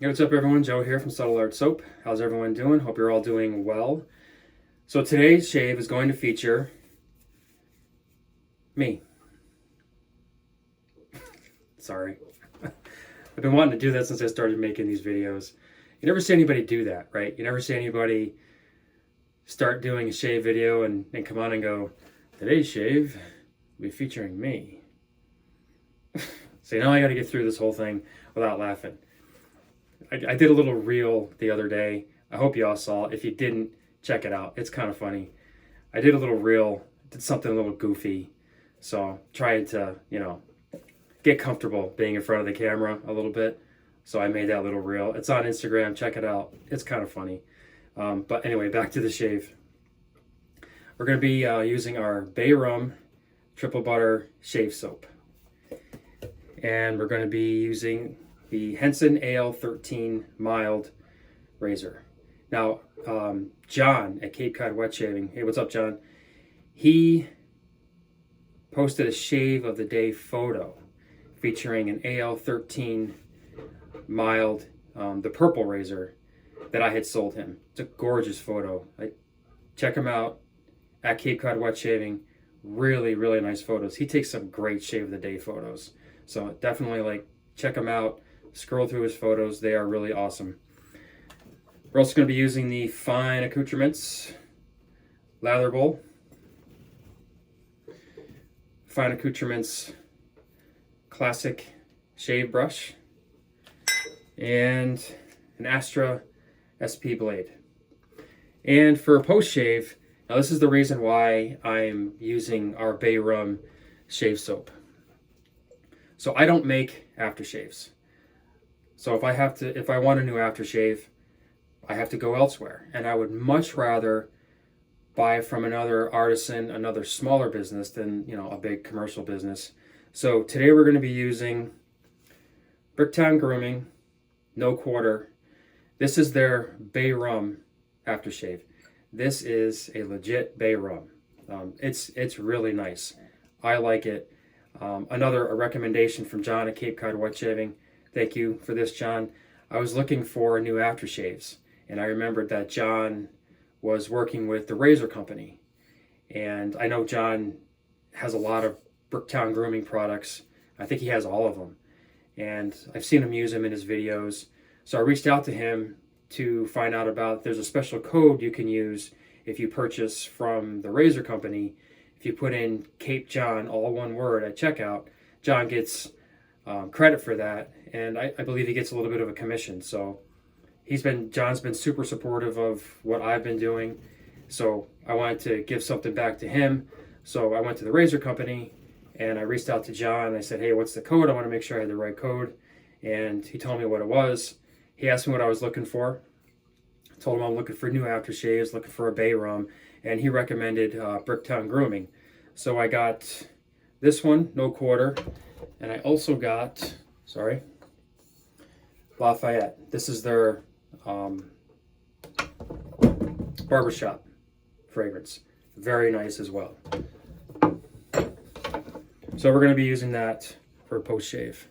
Hey, what's up everyone? Joe here from Subtle Art Soap. How's everyone doing? Hope you're all doing well. So today's shave is going to feature me. Sorry. I've been wanting to do that since I started making these videos. You never see anybody do that, right? You never see anybody start doing a shave video and come on and go, today's shave will be featuring me. So now I got to get through this whole thing without laughing. I did a little reel the other day. I hope you all saw it. If you didn't, check it out. It's kind of funny. I did a little reel, did something a little goofy. So trying to, get comfortable being in front of the camera a little bit. So I made that little reel. It's on Instagram. Check it out. It's kind of funny. But anyway, back to the shave. We're going to be using our Bay Rum Triple Butter Shave Soap. And we're going to be using the Henson AL13 Mild Razor. Now, John at Cape Cod Wet Shaving, hey, what's up, John? He posted a shave of the day photo featuring an AL13 Mild, the purple razor that I had sold him. It's a gorgeous photo. Check him out at Cape Cod Wet Shaving. Really, really nice photos. He takes some great shave of the day photos. So definitely check him out. Scroll through his photos. They are really awesome. We're also going to be using the Fine Accoutrements Lather Bowl. Fine Accoutrements Classic Shave Brush. And an Astra SP blade. And for a post shave, now this is the reason why I'm using our Bay Rum shave soap. So I don't make aftershaves. So if I want a new aftershave, I have to go elsewhere. And I would much rather buy from another artisan, another smaller business than, a big commercial business. So today we're going to be using Bricktown Grooming, no quarter. This is their Bay Rum aftershave. This is a legit Bay Rum. It's really nice. I like it. A recommendation from John at Cape Cod Wet Shaving. Thank you for this, John. I was looking for new aftershaves, and I remembered that John was working with the razor company. And I know John has a lot of Bricktown Grooming products. I think he has all of them. And I've seen him use them in his videos. So I reached out to him to find out about, there's a special code you can use if you purchase from the razor company. If you put in Cape John, all one word, at checkout, John gets credit for that, and I believe he gets a little bit of a commission. So John's been super supportive of what I've been doing. So I wanted to give something back to him. So I went to the razor company and I reached out to John. I said, hey, what's the code? I want to make sure I had the right code. And he told me what it was. He asked me what I was looking for. I told him I'm looking for new aftershaves, looking for a Bay Rum, and he recommended Bricktown Grooming. So I got this one, no quarter, and I also got, Lafayette. This is their barbershop fragrance. Very nice as well. So we're going to be using that for post shave.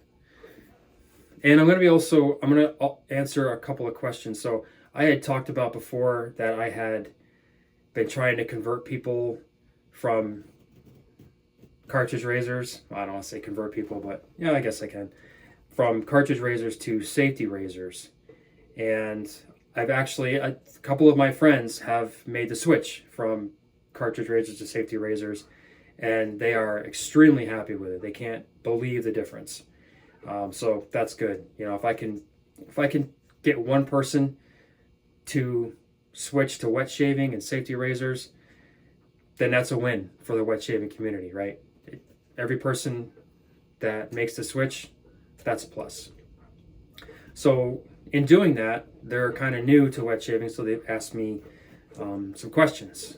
And I'm going to answer a couple of questions. So I had talked about before that I had been trying to convert people from cartridge razors. I don't want to say convert people, but yeah, I guess I can. From cartridge razors to safety razors. And a couple of my friends have made the switch from cartridge razors to safety razors, and they are extremely happy with it. They can't believe the difference. So that's good. If I can get one person to switch to wet shaving and safety razors, then that's a win for the wet shaving community, right? Every person that makes the switch, that's a plus. So in doing that, they're kind of new to wet shaving, so they've asked me some questions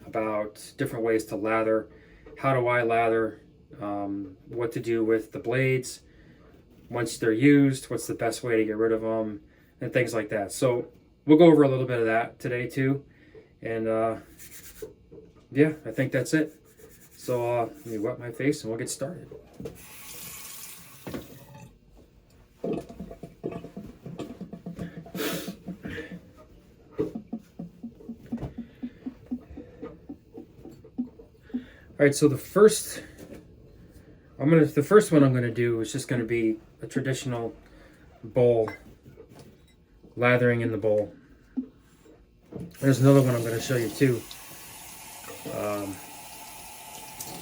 about different ways to lather. How do I lather? What to do with the blades once they're used? What's the best way to get rid of them? And things like that. So we'll go over a little bit of that today too. And yeah, I think that's it. So let me wet my face and we'll get started. All right, so the first one I'm gonna do is just gonna be a traditional bowl, lathering in the bowl. There's another one I'm gonna show you too.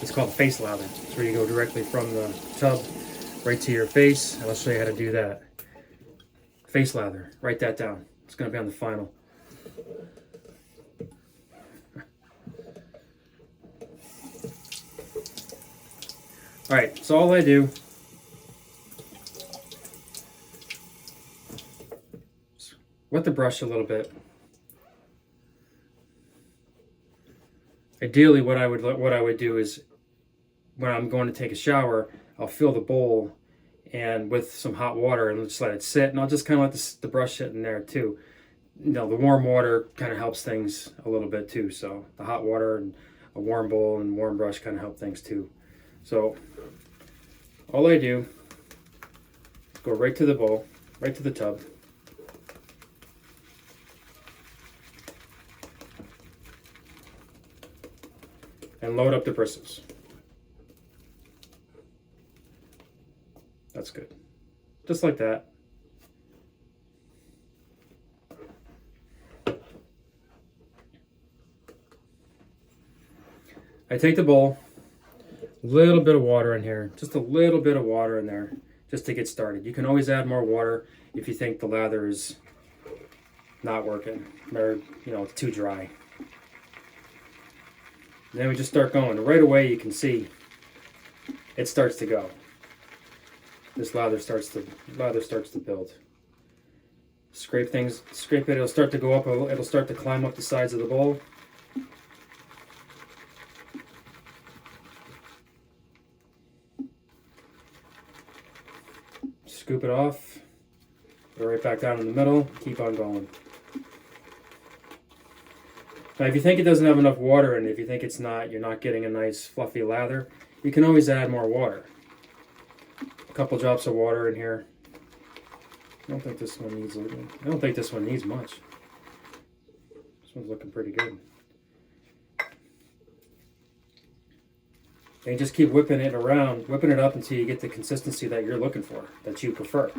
It's called face lather. It's where you go directly from the tub right to your face, and I'll show you how to do that. Face lather, write that down. It's gonna be on the final. All right, so all I do is wet the brush a little bit. Ideally, what I would do is when I'm going to take a shower, I'll fill the bowl and with some hot water and just let it sit, and I'll just kind of let the brush sit in there too. You know, the warm water kind of helps things a little bit too. So the hot water and a warm bowl and warm brush kind of help things too. So all I do is go right to the bowl, right to the tub. And load up the bristles. That's good. Just like that. I take the bowl, a little bit of water in here, just a little bit of water in there, just to get started. You can always add more water if you think the lather is not working, or it's too dry. And then we just start going. Right away you can see it starts to go. This lather starts to build. Scrape it, it'll start to go up, it'll start to climb up the sides of the bowl. Scoop it off, go right back down in the middle, keep on going. Now if you think it doesn't have enough water in it, if you think you're not getting a nice fluffy lather, you can always add more water. A couple drops of water in here. I don't think this one needs much. This one's looking pretty good. And just keep whipping it up until you get the consistency that you're looking for, that you prefer.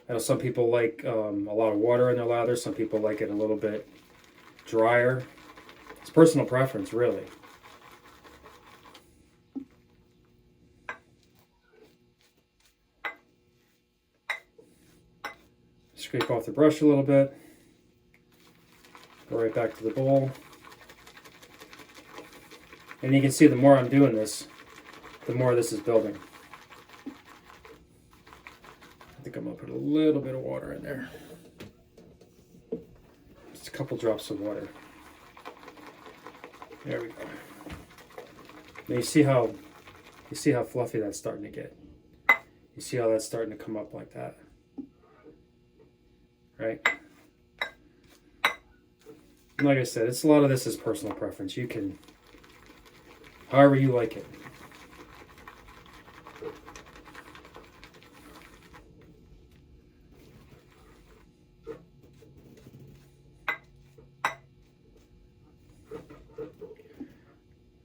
I know some people like a lot of water in their lather. Some people like it a little bit drier. It's personal preference, really. Scrape off the brush a little bit. Go right back to the bowl. And you can see the more I'm doing this, the more this is building. I think I'm going to put a little bit of water in there. Just a couple drops of water. There we go. Now you see how fluffy that's starting to get. You see how that's starting to come up like that. Right? And like I said, a lot of this is personal preference. You can, however you like it.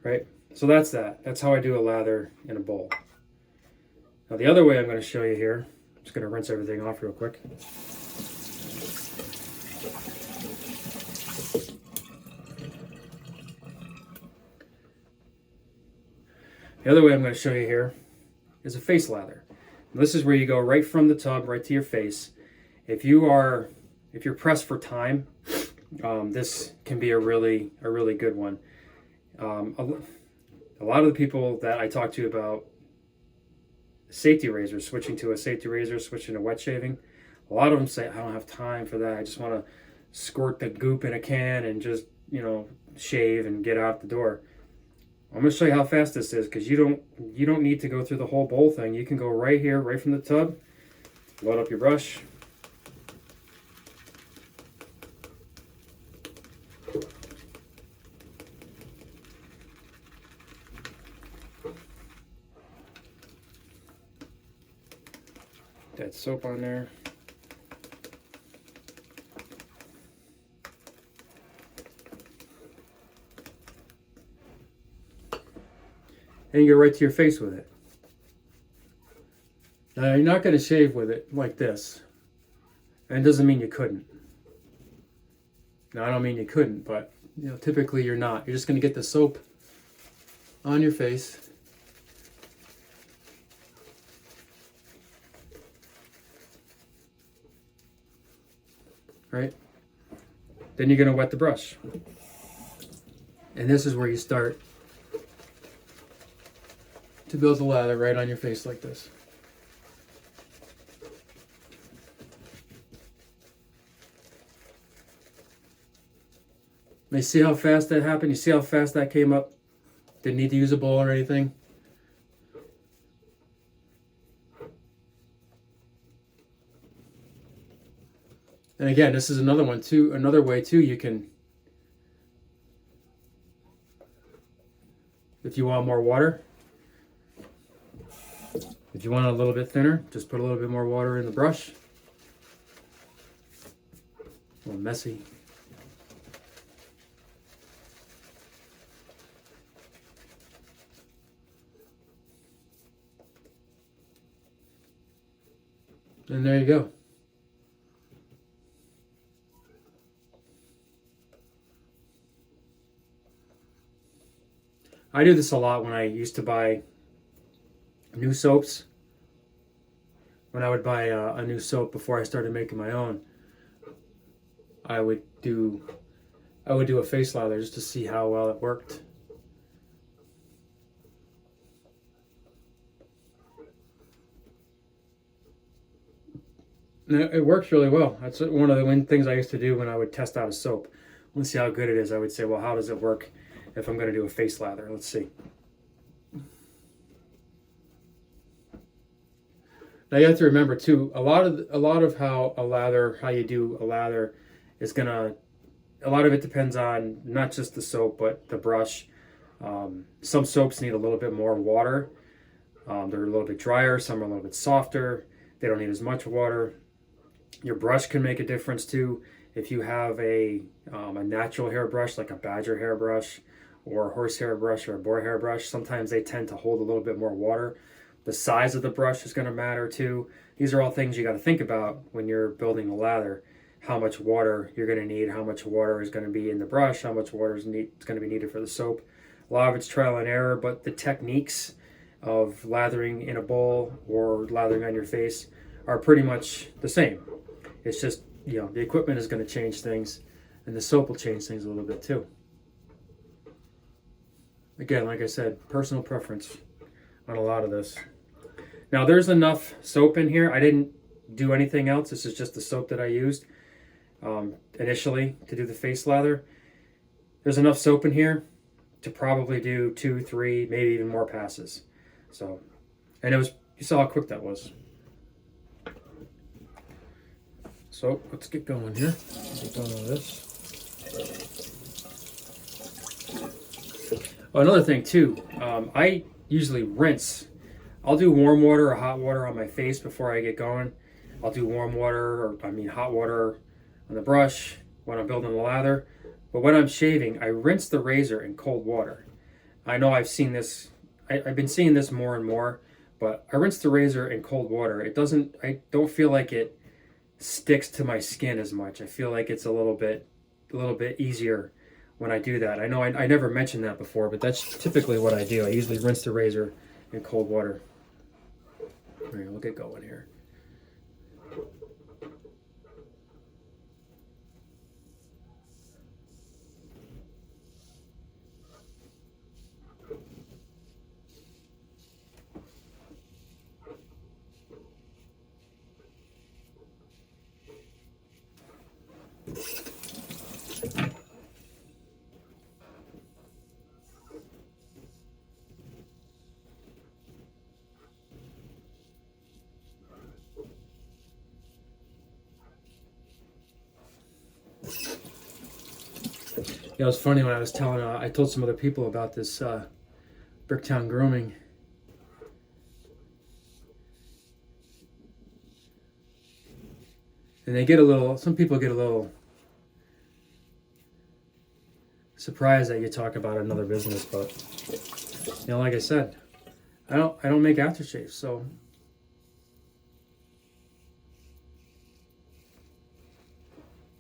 Right? So that's that. That's how I do a lather in a bowl. Now the other way I'm going to show you here, I'm just going to rinse everything off real quick. The other way I'm going to show you here is a face lather. And this is where you go right from the tub right to your face. If you're pressed for time, this can be a really good one. A lot of the people that I talk to about safety razors, switching to a safety razor, switching to wet shaving, a lot of them say, I don't have time for that. I just want to squirt the goop in a can and just, shave and get out the door. I'm going to show you how fast this is, because you don't need to go through the whole bowl thing. You can go right here, right from the tub, load up your brush. That soap on there. and you go right to your face with it. Now, you're not going to shave with it like this, and it doesn't mean you couldn't. Now, I don't mean you couldn't, but typically you're not. You're just going to get the soap on your face. Right? Then you're going to wet the brush. And this is where you start to build the lather right on your face like this. Now, you see how fast that happened? You see how fast that came up? Didn't need to use a bowl or anything. And again, this is another one too, another way too, you can, if you want more water, if you want it a little bit thinner, just put a little bit more water in the brush. A little messy. And there you go. I do this a lot when I used to buy new soaps. When I would buy a new soap before I started making my own, I would do a face lather just to see how well it worked. And it works really well. That's one of the things I used to do when I would test out a soap. Let's see how good it is. I would say, well, how does it work if I'm going to do a face lather? Let's see. Now you have to remember too, a lot of how you do a lather is a lot of it depends on not just the soap but the brush. Some soaps need a little bit more water. They're a little bit drier. Some are a little bit softer. They don't need as much water. Your brush can make a difference too. If you have a natural hairbrush like a badger hairbrush or a horse hairbrush or a boar hairbrush, sometimes they tend to hold a little bit more water. The size of the brush is going to matter too. These are all things you got to think about when you're building a lather. How much water you're going to need, how much water is going to be in the brush, how much water is going to be needed for the soap. A lot of it's trial and error, but the techniques of lathering in a bowl or lathering on your face are pretty much the same. It's just, the equipment is going to change things, and the soap will change things a little bit too. Again, like I said, personal preference on a lot of this. Now there's enough soap in here. I didn't do anything else. This is just the soap that I used initially to do the face lather. There's enough soap in here to probably do 2, 3, maybe even more passes. So, and you saw how quick that was. So let's get going here. Get going with this. Oh, another thing too, I usually rinse. I'll do warm water or hot water on my face before I get going. I'll do warm water hot water on the brush when I'm building the lather. But when I'm shaving, I rinse the razor in cold water. I know I've seen this, I've been seeing this more and more, but I rinse the razor in cold water. I don't feel like it sticks to my skin as much. I feel like it's a little bit easier when I do that. I know I never mentioned that before, but that's typically what I do. I usually rinse the razor in cold water. All right, we'll get going here. It was funny when I told some other people about this Bricktown Grooming. And some people get a little surprised that you talk about another business, but you know, like I said, I don't make aftershaves, so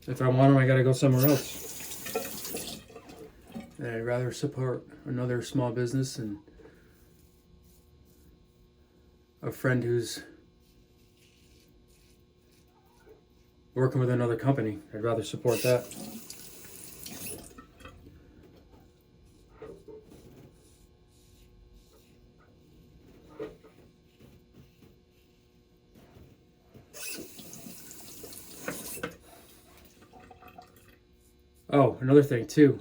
if I want them, I gotta go somewhere else. And I'd rather support another small business and a friend who's working with another company. I'd rather support that. Oh, another thing too.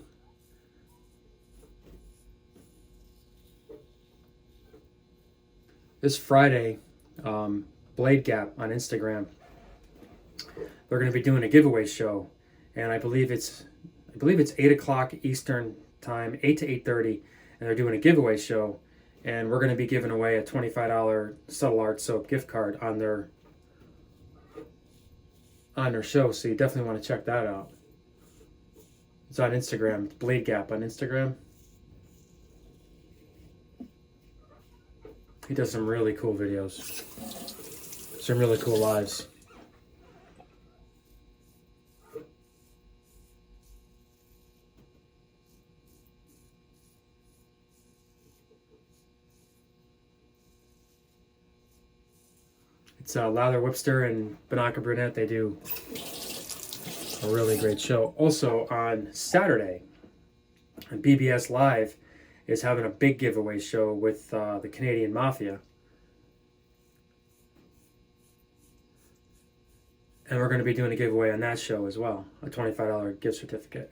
This Friday, Blade Gap on Instagram, they're going to be doing a giveaway show, and I believe it's 8 o'clock Eastern time, 8 to 8:30, and they're doing a giveaway show, and we're going to be giving away a $25 Subtle Art Soap gift card on their show. So you definitely want to check that out. It's on Instagram, Blade Gap on Instagram. He does some really cool videos, some really cool lives. It's Lather, Whipster, and Banaka Brunette. They do a really great show. Also on Saturday, BBS Live is having a big giveaway show with the Canadian Mafia. And we're going to be doing a giveaway on that show as well, a $25 gift certificate.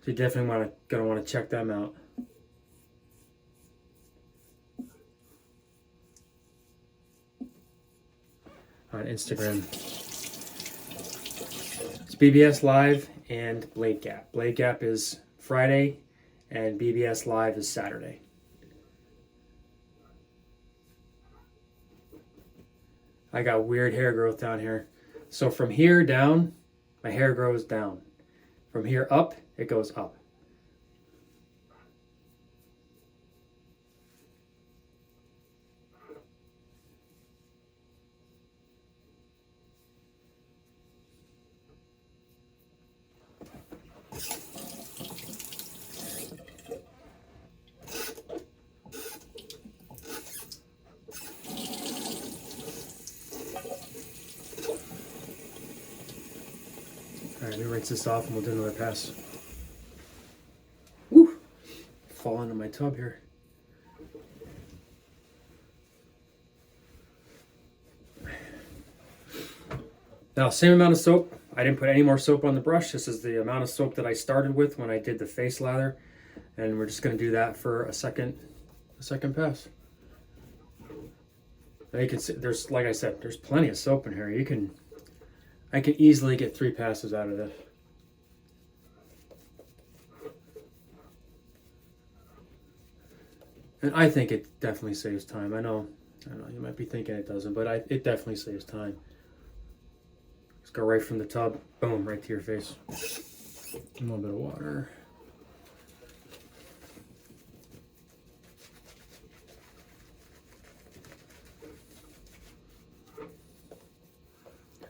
So you definitely going to want to check them out. On Instagram. It's BBS Live and Blade Gap. Blade Gap is Friday and BBS Live is Saturday. I got weird hair growth down here. So from here down, my hair grows down. From here up, it goes up. All right, let me rinse this off and we'll do another pass. Woo! Fall into my tub here. Now, same amount of soap. I didn't put any more soap on the brush. This is the amount of soap that I started with when I did the face lather. And we're just going to do that for a second pass. Now you can see, there's, like I said, there's plenty of soap in here. I can easily get 3 passes out of this. And I think it definitely saves time. I know you might be thinking it doesn't, but it definitely saves time. Just go right from the tub, boom, right to your face. A little bit of water.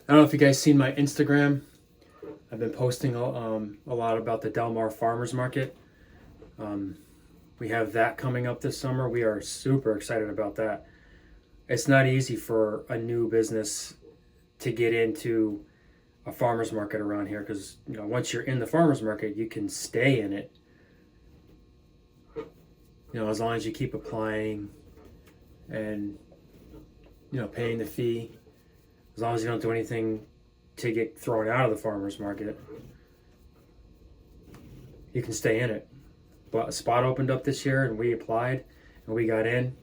I don't know if you guys seen my Instagram. I've been posting a lot about the Del Mar Farmers Market. We have that coming up this summer. We are super excited about that. It's not easy for a new business to get into a farmers market around here because, you know, once you're in the farmers market, you can stay in it. You know, as long as you keep applying and, you know, paying the fee. As long as you don't do anything to get thrown out of the farmer's market, you can stay in it. But a spot opened up this year and we applied and we got in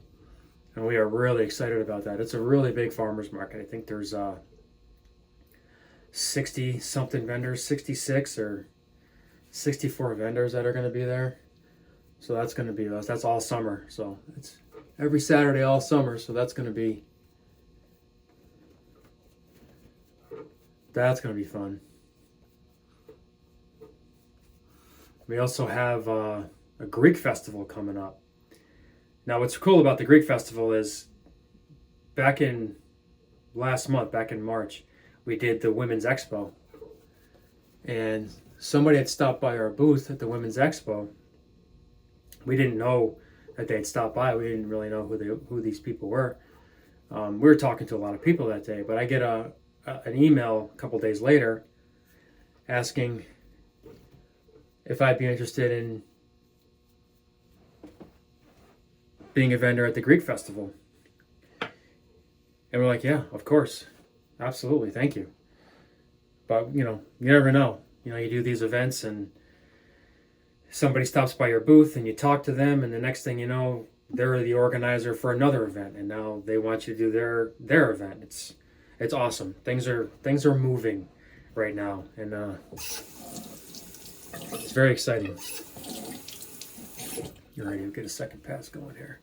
and we are really excited about that. It's a really big farmer's market. I think there's 60 something vendors, 66 or 64 vendors that are going to be there. So that's going to be us. That's all summer. So it's every Saturday all summer. So that's going to be That's going to be fun. We also have a Greek festival coming up. Now, what's cool about the Greek festival is back in last month, back in March, we did the Women's Expo. And somebody had stopped by our booth at the Women's Expo. We didn't know that they had stopped by. We didn't really know who these people were. We were talking to a lot of people that day, but I get an email a couple days later asking if I'd be interested in being a vendor at the Greek festival. And we're like, yeah, of course. Absolutely. Thank you. But, you never know. You do these events and somebody stops by your booth and you talk to them, and the next thing you know, they're the organizer for another event, and now they want you to do their event. It's awesome. Things are moving right now, and it's very exciting. You're ready to get a second pass going here.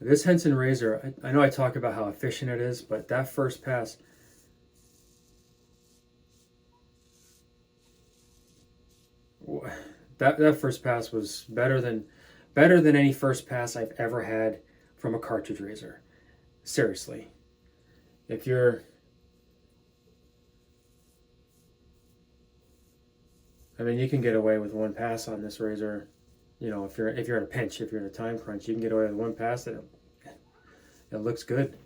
This Henson razor, I know I talk about how efficient it is, but that first pass, that first pass was better than any first pass I've ever had from a cartridge razor. Seriously. If you're you can get away with one pass on this razor. If you're in a pinch, if you're in a time crunch, you can get away with one pass that it looks good.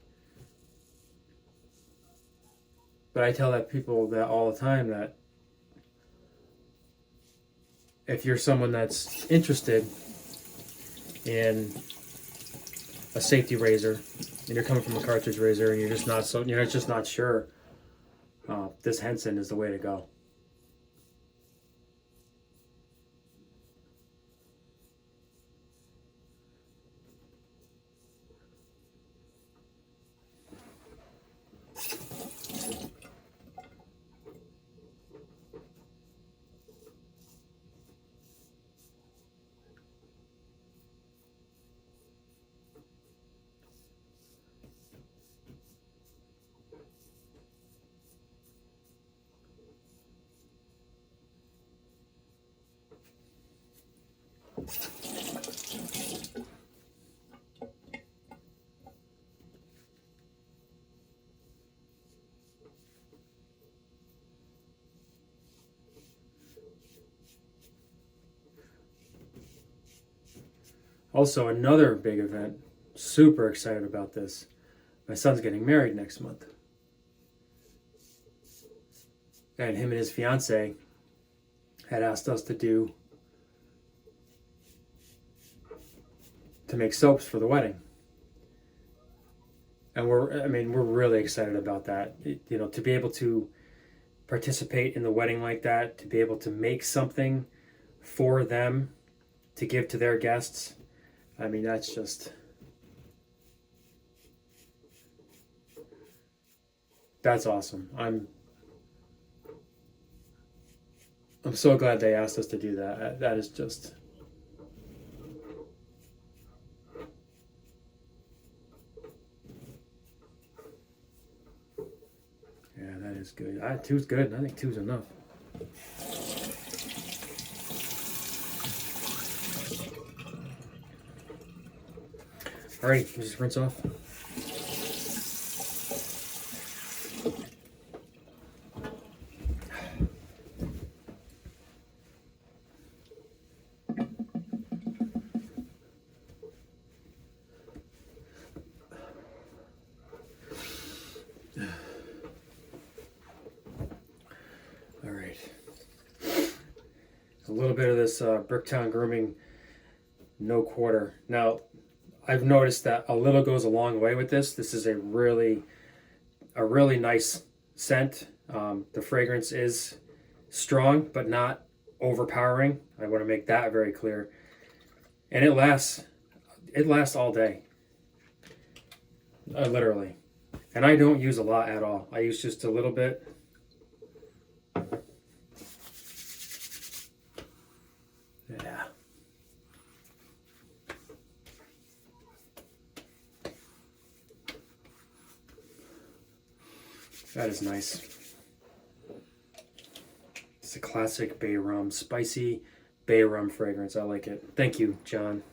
But I tell people that all the time, that if you're someone that's interested in a safety razor and you're coming from a cartridge razor and you're just not sure, this Henson is the way to go. Also, another big event. Super excited about this. My son's getting married next month. And him and his fiance had asked us to make soaps for the wedding. And we're really excited about that. To be able to participate in the wedding like that, to be able to make something for them to give to their guests. That's that's awesome. I'm so glad they asked us to do that. That is just, yeah, that is good. Two's good. I think two's enough. All right, just rinse off. All right. A little bit of this Bricktown Grooming no quarter. Now, I've noticed that a little goes a long way with this. This is a really nice scent. The fragrance is strong, but not overpowering. I want to make that very clear. And it lasts all day. Literally. And I don't use a lot at all. I use just a little bit. Yeah. That is nice. It's a classic bay rum, spicy bay rum fragrance. I like it. Thank you, John.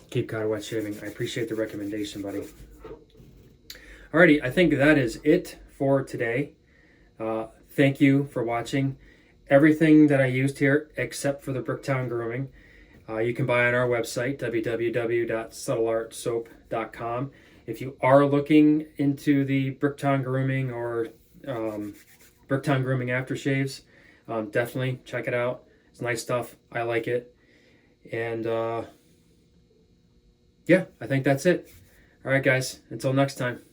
Keep Cod Wet Shaving. I appreciate the recommendation, buddy. Alrighty, I think that is it for today. Thank you for watching. Everything that I used here, except for the Bricktown Grooming, you can buy on our website, www.subtleartsoap.com. If you are looking into the Bricktown Grooming or Bricktown Grooming aftershaves, definitely check it out. It's nice stuff. I like it. And yeah, I think that's it. All right, guys. Until next time.